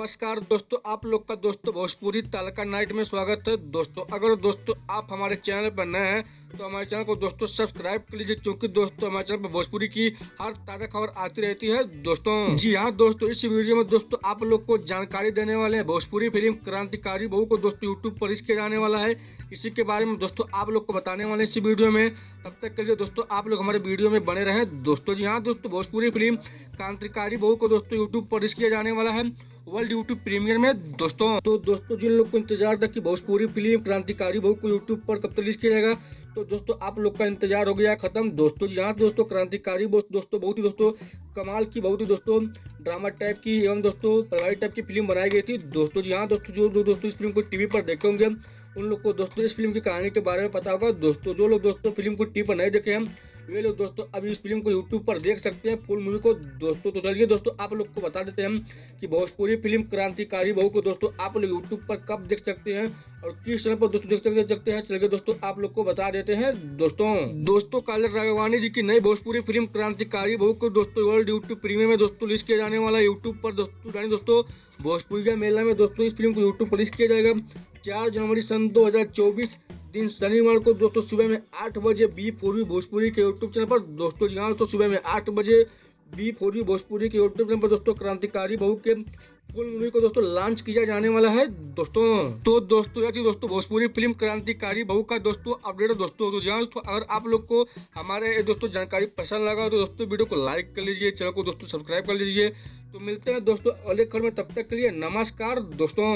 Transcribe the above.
नमस्कार दोस्तों, आप लोग का दोस्तों भोजपुरी तड़का नाइट में स्वागत है। दोस्तों अगर दोस्तों आप हमारे चैनल पर नए हैं तो हमारे चैनल को दोस्तों सब्सक्राइब कर लीजिए, क्योंकि दोस्तों हमारे चैनल पर भोजपुरी की हर ताज़ा खबर आती रहती है। दोस्तों जी हाँ दोस्तों, इस वीडियो में दोस्तों आप लोग को जानकारी देने वाले हैं भोजपुरी फिल्म क्रांतिकारी बहू को दोस्तों यूट्यूब पर रिलीज किया जाने वाला है। इसी के बारे में दोस्तों आप लोग को बताने वाले इस वीडियो में। तब तक के लिए दोस्तों आप लोग हमारे वीडियो में बने रहें। दोस्तों जी हाँ दोस्तों, भोजपुरी फिल्म क्रांतिकारी बहू को दोस्तों यूट्यूब पर रिलीज किया जाने वाला है वर्ल्ड यूट्यूब प्रीमियर में। दोस्तों जिन लोग को इंतजार था कि भोजपुरी फिल्म क्रांतिकारी बहू को यूट्यूब पर कब तक रिलीज किया जाएगा, तो दोस्तों आप लोग का इंतजार हो गया खत्म। दोस्तों जी हाँ दोस्तों, क्रांतिकारी दोस्तों बहुत ही दोस्तों कमाल की, बहुत ही दोस्तों ड्रामा टाइप की एवं दोस्तों परिवार टाइप की फिल्म बनाई गई थी। दोस्तों जी हाँ दोस्तों, जो दोस्तों इस फिल्म को टीवी पर देखे होंगे उन लोग को दोस्तों इस फिल्म की कहानी के बारे में पता होगा। दोस्तों जो लोग दोस्तों फिल्म को टीवी पर नहीं देखे हैं वे लोग दोस्तों अभी इस फिल्म को यूट्यूब पर देख सकते हैं फुल मूवी को। दोस्तों तो चलिए दोस्तों आप लोग को बता देते हैं कि भोजपुरी फिल्म क्रांतिकारी बहू को दोस्तों आप लोग यूट्यूब पर कब देख सकते हैं और किस चैनल पर दोस्तों देख सकते हैं। चलिए दोस्तों आप लोग को बता देते हैं। दोस्तों काजल राघवानी जी की नई भोजपुरी फिल्म क्रांतिकारी बहू को दोस्तों वर्ल्ड यूट्यूब प्रीमियर में दोस्तों रिलीज किया जाने वाला यूट्यूब पर। दोस्तों भोजपुरी का मेला में दोस्तों इस फिल्म को यूट्यूब पर रिलीज किया जाएगा 4 जनवरी सन 2024 दिन शनिवार को दोस्तों सुबह में 8 बजे B4B भोजपुरी के यूट्यूब चैनल पर। दोस्तों जी हाँ तो सुबह में 8 बजे B4B भोजपुरी के यूट्यूब चैनल पर दोस्तों क्रांतिकारी बहू के फुल मूवी को दोस्तों लॉन्च किया जाने वाला है। दोस्तों यह थी दोस्तों भोजपुरी फिल्म क्रांतिकारी बहू का दोस्तों अपडेट। दोस्तों तो जहाँ अगर आप लोग को हमारे दोस्तों जानकारी पसंद लगा तो दोस्तों वीडियो को लाइक कर लीजिए, चैनल को दोस्तों सब्सक्राइब कर लीजिए। तो मिलते हैं दोस्तों अगले खबर में, तब तक के लिए नमस्कार दोस्तों।